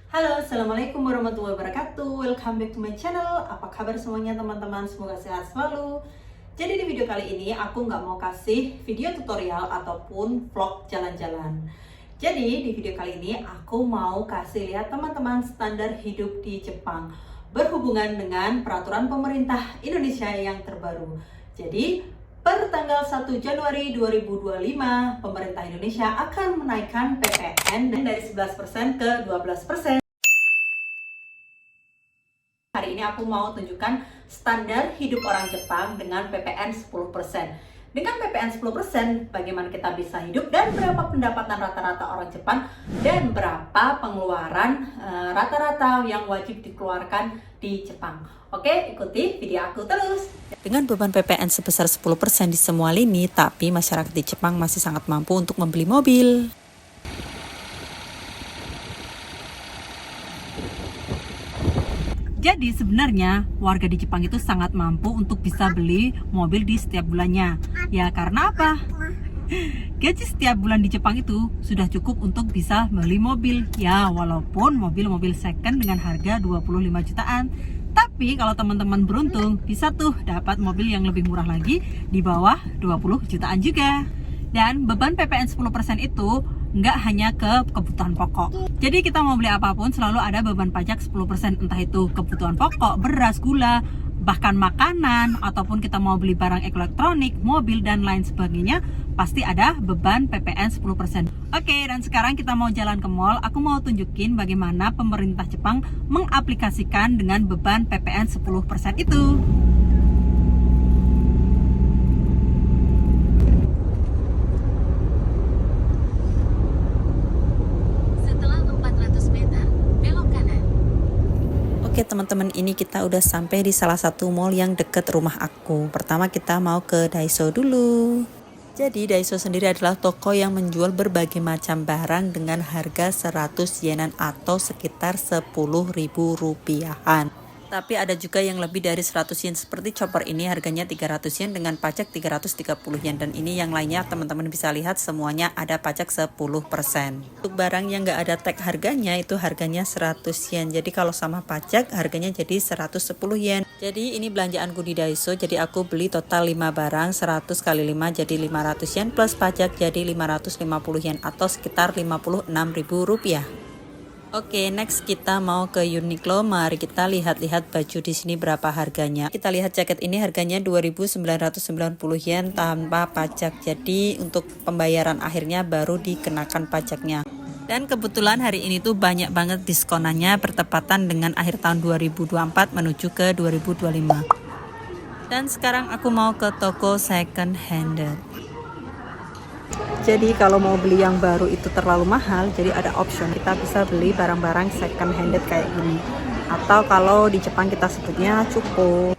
Halo, Assalamualaikum warahmatullahi wabarakatuh. Welcome back to my channel. Apa kabar semuanya teman-teman? Semoga sehat selalu. Jadi di video kali ini aku nggak mau kasih video tutorial ataupun vlog jalan-jalan. Jadi di video kali ini aku mau kasih lihat teman-teman standar hidup di Jepang berhubungan dengan peraturan pemerintah Indonesia yang terbaru. Jadi per tanggal 1 Januari 2025, pemerintah Indonesia akan menaikkan PPN dari 11% ke 12%. Hari ini aku mau tunjukkan standar hidup orang Jepang dengan PPN 10%. Dengan PPN 10%, bagaimana kita bisa hidup dan berapa pendapatan rata-rata orang Jepang dan berapa pengeluaran rata-rata yang wajib dikeluarkan di Jepang. Oke, ikuti video aku terus. Dengan beban PPN sebesar 10% di semua lini, tapi masyarakat di Jepang masih sangat mampu untuk membeli mobil. Jadi sebenarnya warga di Jepang itu sangat mampu untuk bisa beli mobil di setiap bulannya. Ya karena apa? Gaji setiap bulan di Jepang itu sudah cukup untuk bisa beli mobil. Ya walaupun mobil-mobil second dengan harga 25 jutaan. Tapi kalau teman-teman beruntung bisa tuh dapat mobil yang lebih murah lagi di bawah 20 jutaan juga. Dan beban PPN 10% itu nggak hanya ke kebutuhan pokok. Jadi kita mau beli apapun selalu ada beban pajak 10%, entah itu kebutuhan pokok, beras, gula, bahkan makanan, ataupun kita mau beli barang elektronik, mobil, dan lain sebagainya, pasti ada beban PPN 10%. Oke, dan sekarang kita mau jalan ke mall. Aku mau tunjukin bagaimana pemerintah Jepang mengaplikasikan dengan beban PPN 10% itu. Oke teman-teman, ini kita udah sampai di salah satu mall yang deket rumah aku. Pertama kita mau ke Daiso dulu. Jadi Daiso sendiri adalah toko yang menjual berbagai macam barang dengan harga 100 yenan atau sekitar 10.000 rupiahan. Tapi ada juga yang lebih dari 100 yen, seperti chopper ini harganya 300 yen dengan pajak 330 yen. Dan ini yang lainnya teman-teman bisa lihat semuanya ada pajak 10%. Untuk barang yang nggak ada tag harganya itu harganya 100 yen. Jadi kalau sama pajak harganya jadi 110 yen. Jadi ini belanjaanku di Daiso. Jadi aku beli total 5 barang, 100 kali 5 jadi 500 yen plus pajak jadi 550 yen atau sekitar 56.000 rupiah. Oke, next kita mau ke Uniqlo. Mari kita lihat-lihat baju di sini berapa harganya. Kita lihat jaket ini harganya 2.990 yen tanpa pajak. Jadi untuk pembayaran akhirnya baru dikenakan pajaknya. Dan kebetulan hari ini tuh banyak banget diskonannya bertepatan dengan akhir tahun 2024 menuju ke 2025. Dan sekarang aku mau ke toko second handed. Jadi kalau mau beli yang baru itu terlalu mahal, jadi ada option kita bisa beli barang-barang second handed kayak gini. Atau kalau di Jepang kita sebutnya cuko.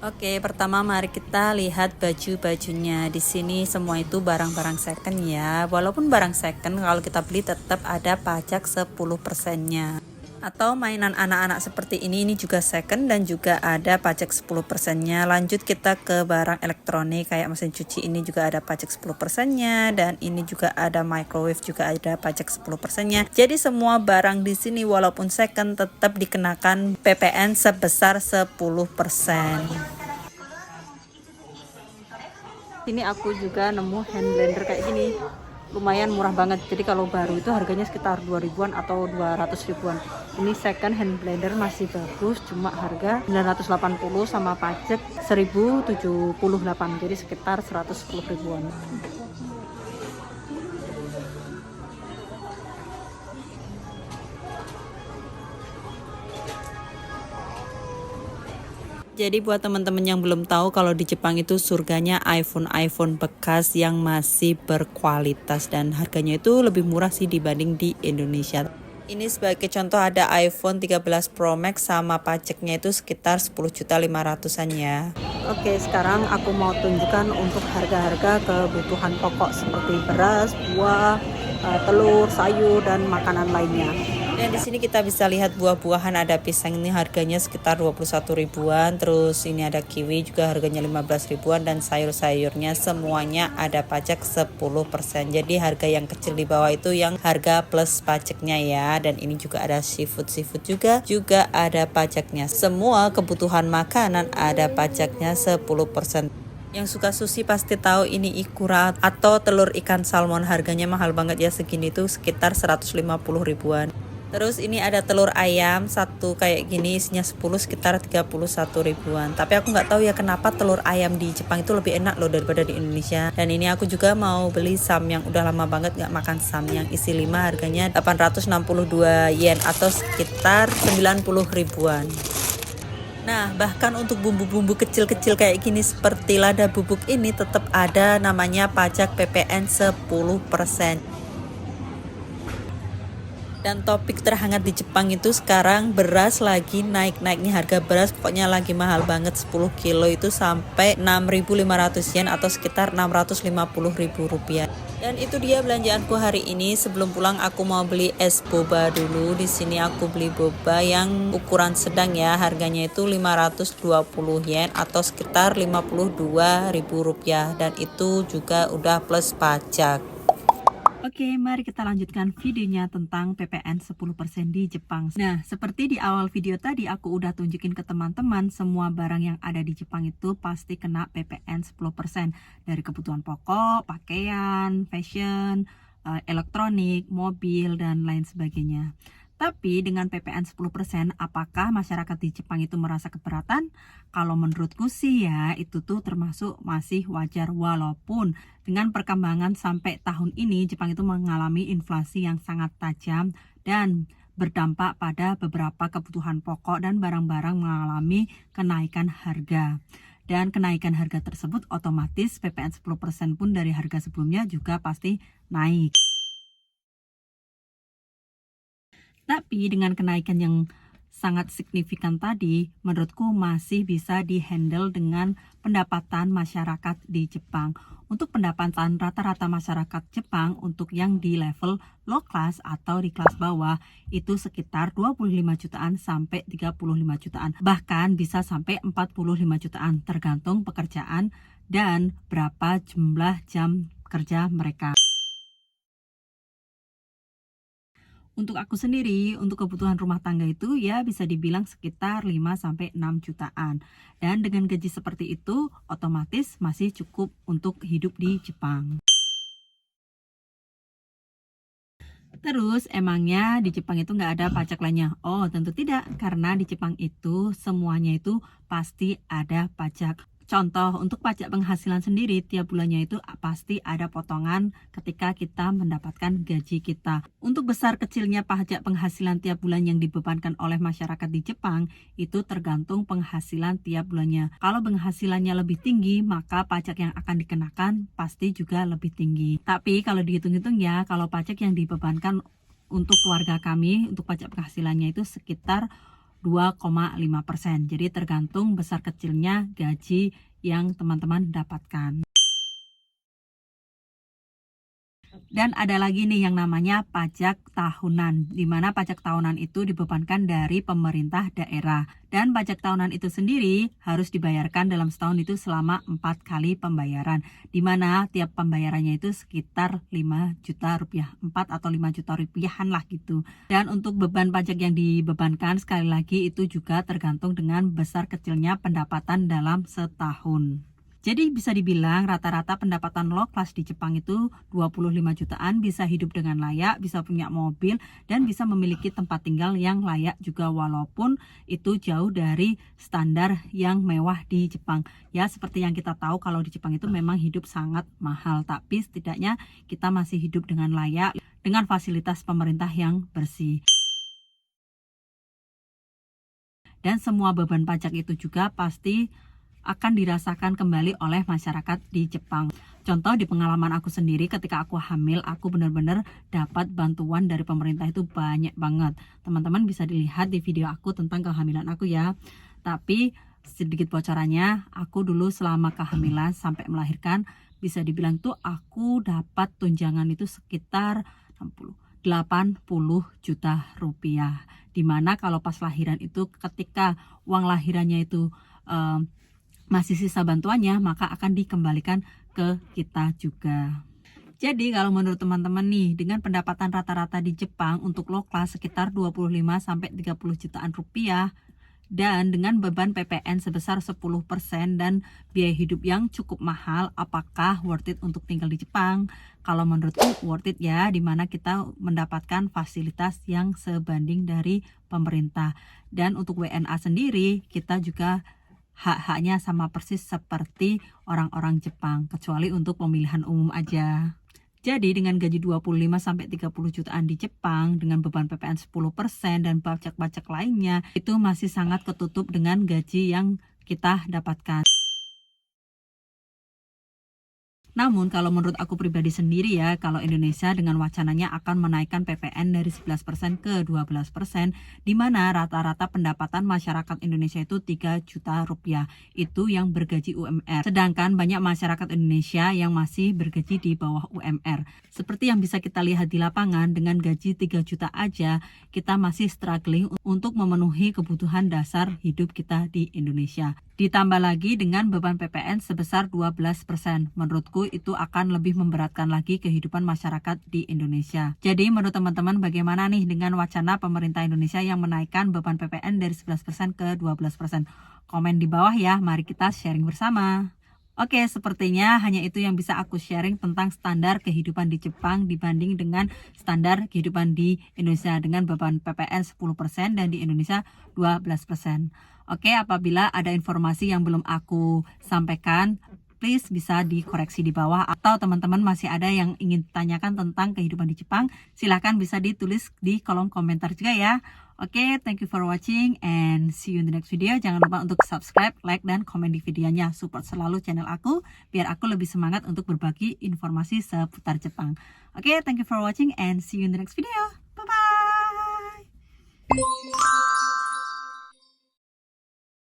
Oke, pertama mari kita lihat baju-bajunya. Di sini semua itu barang-barang second ya. Walaupun barang second kalau kita beli tetap ada pajak 10%-nya. Atau mainan anak-anak seperti ini juga second dan juga ada pajak 10%-nya. Lanjut kita ke barang elektronik kayak mesin cuci, ini juga ada pajak 10%-nya, dan ini juga ada microwave juga ada pajak 10%-nya. Jadi semua barang di sini walaupun second tetap dikenakan PPN sebesar 10%. Sini aku juga nemu hand blender kayak gini. Lumayan murah banget. Jadi kalau baru itu harganya sekitar 2.000-an atau 200 ribuan. Ini second hand blender masih bagus, cuma harga 980 sama pajak 1078. Jadi sekitar 110 ribuan. Jadi buat teman-teman yang belum tahu, kalau di Jepang itu surganya iPhone bekas yang masih berkualitas dan harganya itu lebih murah sih dibanding di Indonesia. Ini sebagai contoh ada iPhone 13 Pro Max sama pajaknya itu sekitar 10.500.000-an ya. Oke, sekarang aku mau tunjukkan untuk harga-harga kebutuhan pokok seperti beras, buah, telur, sayur dan makanan lainnya. Dan di sini kita bisa lihat buah-buahan, ada pisang ini harganya sekitar 21 ribuan, terus ini ada kiwi juga harganya 15 ribuan, dan sayur-sayurnya semuanya ada pajak 10%. Jadi harga yang kecil di bawah itu yang harga plus pajaknya ya. Dan ini juga ada seafood juga ada pajaknya. Semua kebutuhan makanan ada pajaknya 10%. Yang suka sushi pasti tahu ini ikura atau telur ikan salmon, harganya mahal banget ya, segini tuh sekitar 150 ribuan. Terus ini ada telur ayam satu kayak gini isinya 10 sekitar 31 ribuan. Tapi aku nggak tahu ya kenapa telur ayam di Jepang itu lebih enak loh daripada di Indonesia. Dan ini aku juga mau beli samyang, udah lama banget nggak makan samyang, isi 5 harganya 862 yen atau sekitar 90 ribuan. Nah, bahkan untuk bumbu-bumbu kecil-kecil kayak gini seperti lada bubuk ini tetap ada namanya pajak PPN 10%. Dan topik terhangat di Jepang itu sekarang beras lagi naik-naiknya, harga beras pokoknya lagi mahal banget. 10 kilo itu sampai 6.500 yen atau sekitar 650.000 rupiah. Dan itu dia belanjaanku hari ini. Sebelum pulang aku mau beli es boba dulu. Di sini aku beli boba yang ukuran sedang ya, harganya itu 520 yen atau sekitar 52.000 rupiah, dan itu juga udah plus pajak. Oke, mari kita lanjutkan videonya tentang PPN 10% di Jepang. Nah, seperti di awal video tadi aku udah tunjukin ke teman-teman, semua barang yang ada di Jepang itu pasti kena PPN 10%. Dari kebutuhan pokok, pakaian, fashion, elektronik, mobil, dan lain sebagainya. Tapi dengan PPN 10%, apakah masyarakat di Jepang itu merasa keberatan? Kalau menurutku sih ya, itu tuh termasuk masih wajar, walaupun dengan perkembangan sampai tahun ini Jepang itu mengalami inflasi yang sangat tajam dan berdampak pada beberapa kebutuhan pokok dan barang-barang mengalami kenaikan harga. Dan kenaikan harga tersebut otomatis PPN 10% pun dari harga sebelumnya juga pasti naik. Tapi dengan kenaikan yang sangat signifikan tadi, menurutku masih bisa dihandle dengan pendapatan masyarakat di Jepang. Untuk pendapatan rata-rata masyarakat Jepang untuk yang di level low class atau di kelas bawah itu sekitar 25 jutaan sampai 35 jutaan. Bahkan bisa sampai 45 jutaan tergantung pekerjaan dan berapa jumlah jam kerja mereka. Untuk aku sendiri, untuk kebutuhan rumah tangga itu ya bisa dibilang sekitar 5-6 jutaan. Dan dengan gaji seperti itu, otomatis masih cukup untuk hidup di Jepang. Terus emangnya di Jepang itu nggak ada pajak lainnya? Oh, tentu tidak, karena di Jepang itu semuanya itu pasti ada pajak. Contoh, untuk pajak penghasilan sendiri, tiap bulannya itu pasti ada potongan ketika kita mendapatkan gaji kita. Untuk besar kecilnya pajak penghasilan tiap bulan yang dibebankan oleh masyarakat di Jepang, itu tergantung penghasilan tiap bulannya. Kalau penghasilannya lebih tinggi, maka pajak yang akan dikenakan pasti juga lebih tinggi. Tapi kalau dihitung-hitung ya, kalau pajak yang dibebankan untuk keluarga kami, untuk pajak penghasilannya itu sekitar 2,5%. Jadi tergantung besar kecilnya gaji yang teman-teman dapatkan. Dan ada lagi nih yang namanya pajak tahunan, di mana pajak tahunan itu dibebankan dari pemerintah daerah. Dan pajak tahunan itu sendiri harus dibayarkan dalam setahun itu selama 4 kali pembayaran, di mana tiap pembayarannya itu sekitar 5 juta rupiah, 4 atau 5 juta rupiahan lah gitu. Dan untuk beban pajak yang dibebankan sekali lagi itu juga tergantung dengan besar kecilnya pendapatan dalam setahun. Jadi bisa dibilang rata-rata pendapatan low class di Jepang itu 25 jutaan, bisa hidup dengan layak, bisa punya mobil, dan bisa memiliki tempat tinggal yang layak juga, walaupun itu jauh dari standar yang mewah di Jepang. Ya seperti yang kita tahu kalau di Jepang itu memang hidup sangat mahal, tapi setidaknya kita masih hidup dengan layak, dengan fasilitas pemerintah yang bersih. Dan semua beban pajak itu juga pasti akan dirasakan kembali oleh masyarakat di Jepang. Contoh di pengalaman aku sendiri, ketika aku hamil, aku benar-benar dapat bantuan dari pemerintah itu banyak banget. Teman-teman bisa dilihat di video aku tentang kehamilan aku ya. Tapi sedikit bocorannya, aku dulu selama kehamilan sampai melahirkan, bisa dibilang tuh aku dapat tunjangan itu sekitar 80 juta rupiah. Dimana kalau pas lahiran itu ketika uang lahirannya itu masih sisa bantuannya, maka akan dikembalikan ke kita juga. Jadi kalau menurut teman-teman nih, dengan pendapatan rata-rata di Jepang untuk low class sekitar 25-30 jutaan rupiah, dan dengan beban PPN sebesar 10% dan biaya hidup yang cukup mahal, apakah worth it untuk tinggal di Jepang? Kalau menurutku worth it ya, dimana kita mendapatkan fasilitas yang sebanding dari pemerintah. Dan untuk WNA sendiri, kita juga hak-haknya sama persis seperti orang-orang Jepang, kecuali untuk pemilihan umum aja. Jadi dengan gaji 25-30 jutaan di Jepang dengan beban PPN 10% dan pajak-pajak lainnya, itu masih sangat ketutup dengan gaji yang kita dapatkan. Namun kalau menurut aku pribadi sendiri ya, kalau Indonesia dengan wacananya akan menaikkan PPN dari 11% ke 12%, di mana rata-rata pendapatan masyarakat Indonesia itu 3 juta rupiah, itu yang bergaji UMR. Sedangkan banyak masyarakat Indonesia yang masih bergaji di bawah UMR. Seperti yang bisa kita lihat di lapangan, dengan gaji 3 juta aja, kita masih struggling untuk memenuhi kebutuhan dasar hidup kita di Indonesia. Ditambah lagi dengan beban PPN sebesar 12%. Menurutku itu akan lebih memberatkan lagi kehidupan masyarakat di Indonesia. Jadi menurut teman-teman bagaimana nih dengan wacana pemerintah Indonesia yang menaikkan beban PPN dari 11% ke 12%? Komen di bawah ya, mari kita sharing bersama. Oke, sepertinya hanya itu yang bisa aku sharing tentang standar kehidupan di Jepang dibanding dengan standar kehidupan di Indonesia dengan beban PPN 10% dan di Indonesia 12%. Oke, apabila ada informasi yang belum aku sampaikan, please bisa dikoreksi di bawah, atau teman-teman masih ada yang ingin tanyakan tentang kehidupan di Jepang, silahkan bisa ditulis di kolom komentar juga ya. Oke, thank you for watching and see you in the next video. Jangan lupa untuk subscribe, like, dan komen di videonya. Support selalu channel aku biar aku lebih semangat untuk berbagi informasi seputar Jepang. Oke, thank you for watching and see you in the next video. Bye-bye!